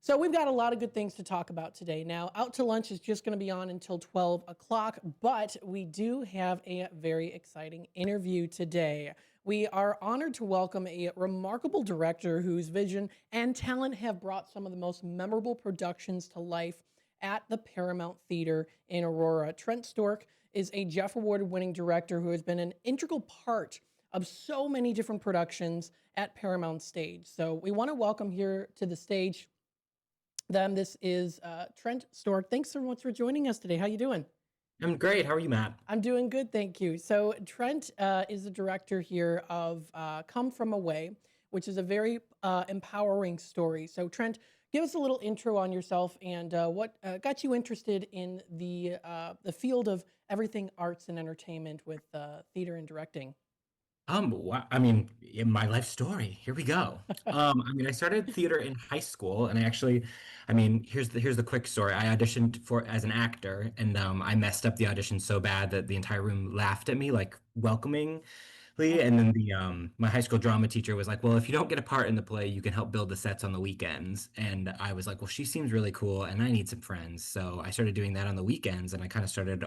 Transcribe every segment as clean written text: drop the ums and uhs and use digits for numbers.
So we've got a lot of good things to talk about today. Now, Out to Lunch is just going to be on until 12 o'clock, but we do have a very exciting interview today. We are honored to welcome a remarkable director whose vision and talent have brought some of the most memorable productions to life at the Paramount Theater in Aurora. Trent Stork is a Jeff Award winning director who has been an integral part of so many different productions at Paramount Stage. So we want to welcome here to the stage them. This is Trent Stork. Thanks so much for joining us today. How you doing? I'm great. How are you, Matt? I'm doing good, thank you. So Trent is the director here of Come From Away, which is a very empowering story. So Trent, give us a little intro on yourself and what got you interested in the field of everything arts and entertainment with theater and directing. In my life story. Here we go. I started theater in high school, and here's the quick story. I auditioned for as an actor, and I messed up the audition so bad that the entire room laughed at me, like welcoming. And then the my high school drama teacher was like, "Well, if you don't get a part in the play, you can help build the sets on the weekends." And I was like, "Well, she seems really cool, and I need some friends." So I started doing that on the weekends, and I kind of started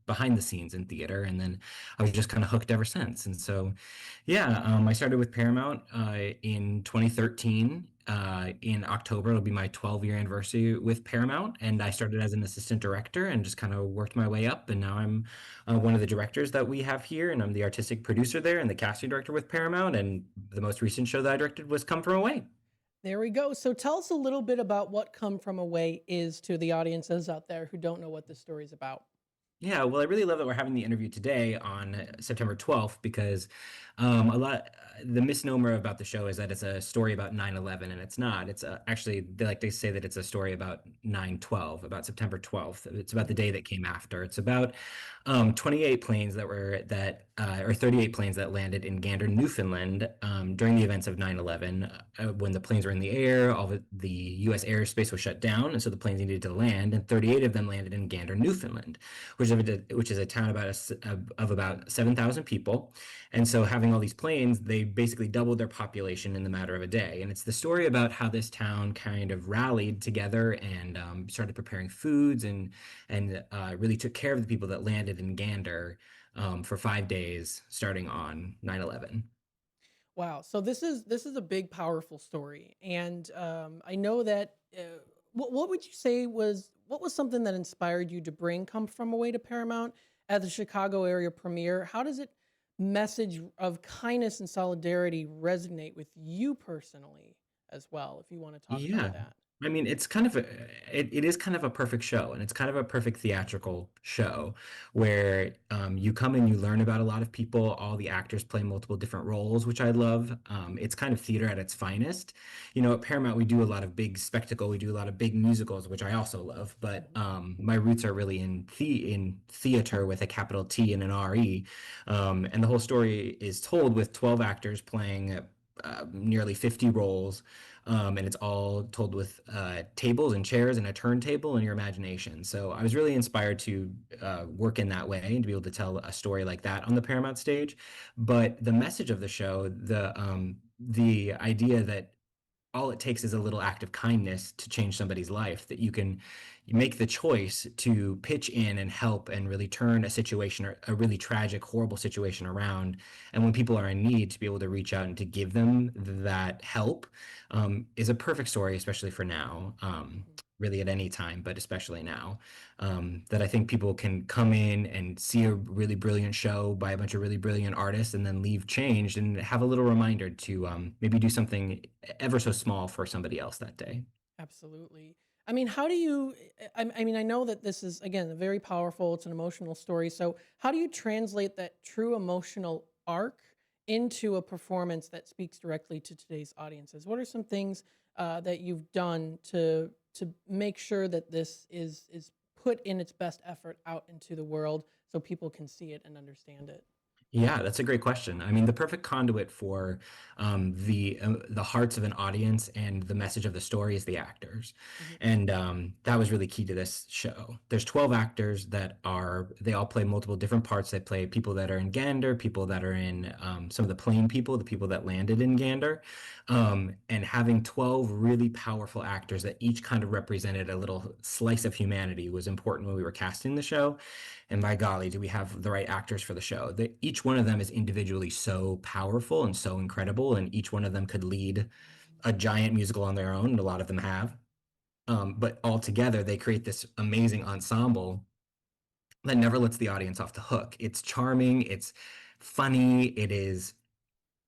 behind the scenes in theater, and then I was just kind of hooked ever since. And so, yeah, I started with Paramount in 2013. In October, it'll be my 12-year anniversary with Paramount, and I started as an assistant director and just kind of worked my way up, and now I'm one of the directors that we have here, and I'm the artistic producer there and the casting director with Paramount. And the most recent show that I directed was Come From Away. There we go. So tell us a little bit about what Come From Away is to the audiences out there who don't know what this story is about. Yeah, well, I really love that we're having the interview today on September 12th because the misnomer about the show is that it's a story about 9/11, and it's not. It's actually, they like to say that it's a story about 9/12, about September 12th. It's about the day that came after. It's about 28 planes or 38 planes that landed in Gander, Newfoundland during the events of 9/11. When the planes were in the air, all of the U.S. airspace was shut down, and so the planes needed to land, and 38 of them landed in Gander, Newfoundland, which is a town of about 7,000 people. And so having all these planes, they basically doubled their population in the matter of a day. And it's the story about how this town kind of rallied together and started preparing foods and really took care of the people that landed in Gander for 5 days starting on 9/11. Wow. So this is a big, powerful story, and I know that. What would you say was what was something that inspired you to bring Come From Away to Paramount at the Chicago area premiere? How does it message of kindness and solidarity resonate with you personally as well? If you want to talk about Yeah. that. It's kind of it is kind of a perfect show, and it's kind of a perfect theatrical show where you come and you learn about a lot of people. All the actors play multiple different roles, which I love. It's kind of theater at its finest. At Paramount, we do a lot of big spectacle. We do a lot of big musicals, which I also love. But my roots are really in theater with a capital T and an R-E. And the whole story is told with 12 actors playing nearly 50 roles, and it's all told with tables and chairs and a turntable and your imagination. So I was really inspired to work in that way and to be able to tell a story like that on the Paramount stage. But the message of the show, the idea that all it takes is a little act of kindness to change somebody's life, that you make the choice to pitch in and help and really turn a situation or a really tragic, horrible situation around. And when people are in need, to be able to reach out and to give them that help is a perfect story, especially for now. Really at any time, but especially now, that I think people can come in and see a really brilliant show by a bunch of really brilliant artists and then leave changed and have a little reminder to maybe do something ever so small for somebody else that day. Absolutely. I mean, how do you? I mean, I know that this is again very powerful. It's an emotional story. So, how do you translate that true emotional arc into a performance that speaks directly to today's audiences? What are some things that you've done to make sure that this is put in its best effort out into the world so people can see it and understand it? Yeah, that's a great question. I mean, the perfect conduit for the hearts of an audience and the message of the story is the actors, Mhm. and that was really key to this show. There's 12 actors that are they all play multiple different parts. They play people that are in Gander, people that are in some of the plane people, the people that landed in Gander, and having 12 really powerful actors that each kind of represented a little slice of humanity was important when we were casting the show. And by golly, do we have the right actors for the show? Each one of them is individually so powerful and so incredible, and each one of them could lead a giant musical on their own, and a lot of them have. But all together, they create this amazing ensemble that never lets the audience off the hook. It's charming, it's funny, it is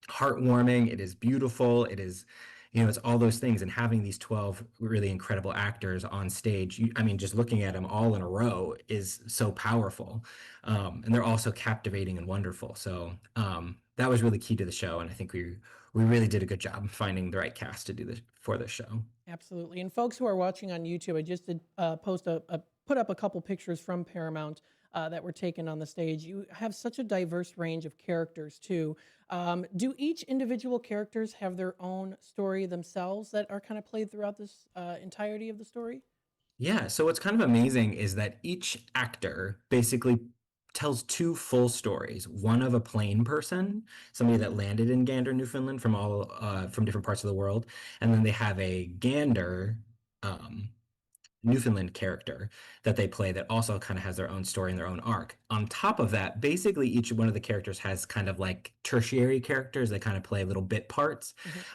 heartwarming, it is beautiful, it is, it's all those things. And having these 12 really incredible actors on stage, I mean, just looking at them all in a row is so powerful. And they're also captivating and wonderful. So that was really key to the show. And I think we really did a good job finding the right cast to do this for this show. Absolutely. And folks who are watching on YouTube, I just did put up a couple pictures from Paramount that were taken on the stage. You have such a diverse range of characters too. Do each individual characters have their own story themselves that are kind of played throughout this entirety of the story? Yeah, so what's kind of amazing is that each actor basically tells two full stories. One of a plain person, somebody that landed in Gander, Newfoundland from different parts of the world, and then they have a Gander um, Newfoundland character that they play that also kind of has their own story and their own arc. On top of that, basically each one of the characters has kind of like tertiary characters that kind of play little bit parts.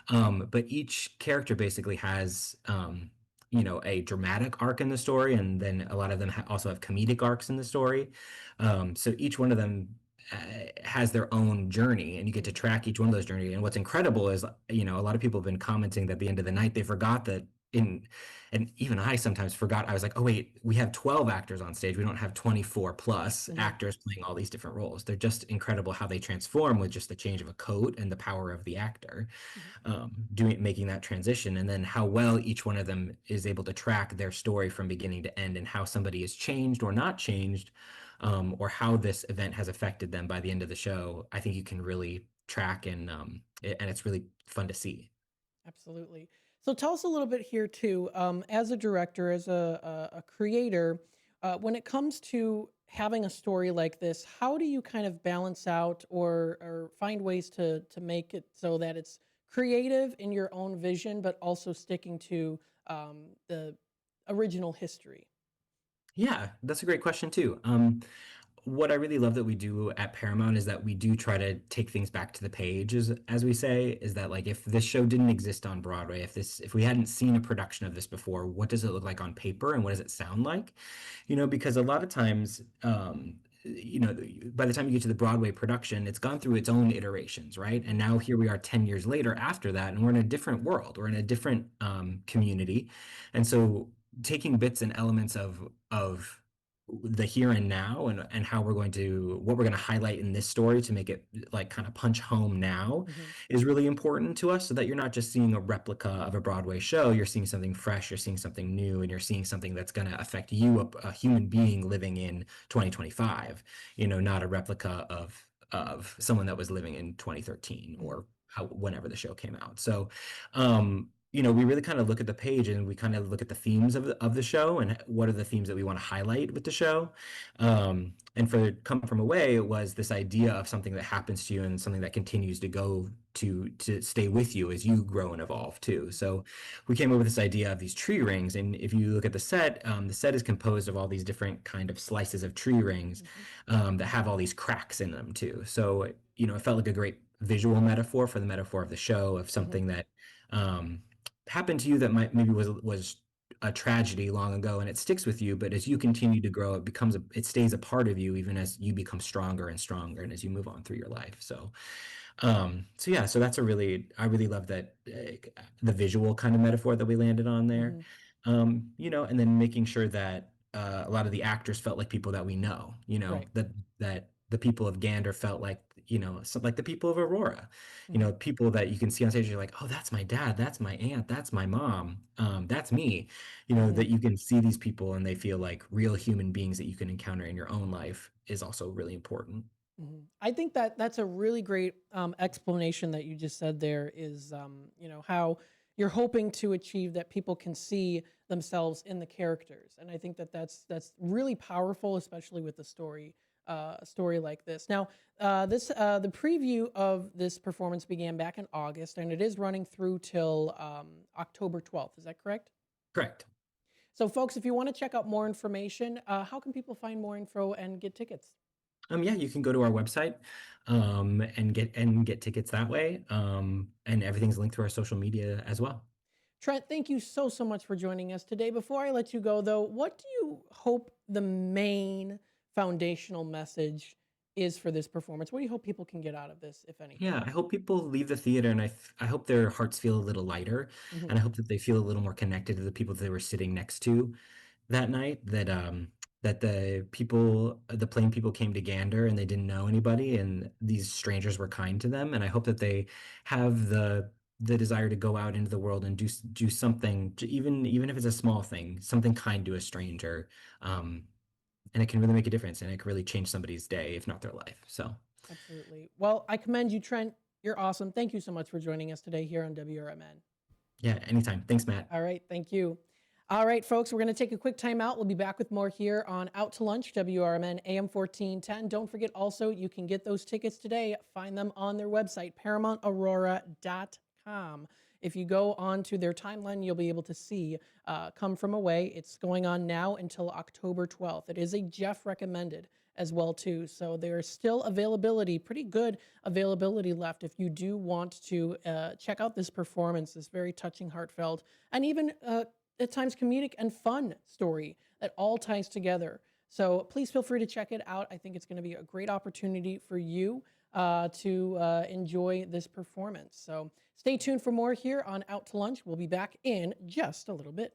Hmm. But each character basically has a dramatic arc in the story, and then a lot of them also have comedic arcs in the story. So each one of them has their own journey, and you get to track each one of those journeys. And what's incredible is, a lot of people have been commenting that at the end of the night they forgot that in and even I sometimes forgot. I was like, oh wait, we have 12 actors on stage. We don't have 24 plus Hmm. actors playing all these different roles. They're just incredible how they transform with just the change of a coat and the power of the actor, Hmm. making that transition, and then how well each one of them is able to track their story from beginning to end, and how somebody is changed or not changed, or how this event has affected them by the end of the show. I think you can really track, and it's really fun to see. Absolutely. So tell us a little bit here too, as a director, as a creator, when it comes to having a story like this, how do you kind of balance out or find ways to make it so that it's creative in your own vision, but also sticking to the original history? Yeah, that's a great question too. What I really love that we do at Paramount is that we do try to take things back to the page, as we say, is that like if this show didn't exist on Broadway, if we hadn't seen a production of this before, what does it look like on paper and what does it sound like? Because a lot of times, by the time you get to the Broadway production, it's gone through its own iterations, right? And Hmm. now here we are 10 years later after that, and we're in a different world, we're in a different community. And so taking bits and elements of the here and now, and how what we're going to highlight in this story to make it like kind of punch home now Hmm. is really important to us, so that you're not just seeing a replica of a Broadway show, you're seeing something fresh, you're seeing something new, and you're seeing something that's going to affect you, a human being living in 2025, not a replica of someone that was living in 2013 Hmm. or whenever the show came out. So we really kind of look at the page, and we kind of look at the themes of the show, and what are the themes that we want to highlight with the show. And for Come From Away, it was this idea of something that happens to you and something that continues to go to stay with you as you grow and evolve too. So we came up with this idea of these tree rings. And if you look at the set is composed of all these different kind of slices of tree rings, Hmm. that have all these cracks in them too. So, it felt like a great visual metaphor for the metaphor of the show, of Hmm. something that um, happened to you that might maybe was a tragedy long ago, and it sticks with you. But as you continue to grow, it stays a part of you, even as you become stronger and stronger, and as you move on through your life. So yeah, so I really love that, the visual kind of metaphor that we landed on there. Hmm. And then making sure that a lot of the actors felt like people that we know, Right. that the people of Gander felt like, like the people of Aurora, Hmm. people that you can see on stage, you're like, oh, that's my dad, that's my aunt, that's my mom, that's me, Hmm. that you can see these people and they feel like real human beings that you can encounter in your own life is also really important. I think that that's a really great explanation that you just said there is, how you're hoping to achieve that people can see themselves in the characters. And I think that that's really powerful, especially with a story like this. Now, the preview of this performance began back in August, and it is running through till October 12th. Is that correct? Correct. So, folks, if you want to check out more information, how can people find more info and get tickets? Yeah, you can go to our website, and get tickets that way. And everything's linked to our social media as well. Trent, thank you so much for joining us today. Before I let you go, though, what do you hope the main foundational message is for this performance? What do you hope people can get out of this, if anything? Yeah, I hope people leave the theater, and I hope their hearts feel a little lighter, Mhm. and I hope that they feel a little more connected to the people that they were sitting next to that night. That the plain people came to Gander and they didn't know anybody, and these strangers were kind to them. And I hope that they have the desire to go out into the world and do something, even if it's a small thing, something kind to a stranger. Um, and it can really make a difference, and it can really change somebody's day, if not their life. So. Absolutely. Well, I commend you, Trent. You're awesome. Thank you so much for joining us today here on WRMN. Yeah, anytime. Thanks, Matt. All right. Thank you. All right, folks, we're going to take a quick time out. We'll be back with more here on Out to Lunch, WRMN AM 1410. Don't forget also, you can get those tickets today. Find them on their website, ParamountAurora.com. If you go onto their timeline, you'll be able to see Come From Away. It's going on now until October 12th. It is a Jeff recommended as well too. So there's still availability, pretty good availability left if you do want to check out this performance, this very touching, heartfelt, and even at times comedic and fun story that all ties together. So please feel free to check it out. I think it's going to be a great opportunity for you to enjoy this performance. So stay tuned for more here on Out to Lunch. We'll be back in just a little bit.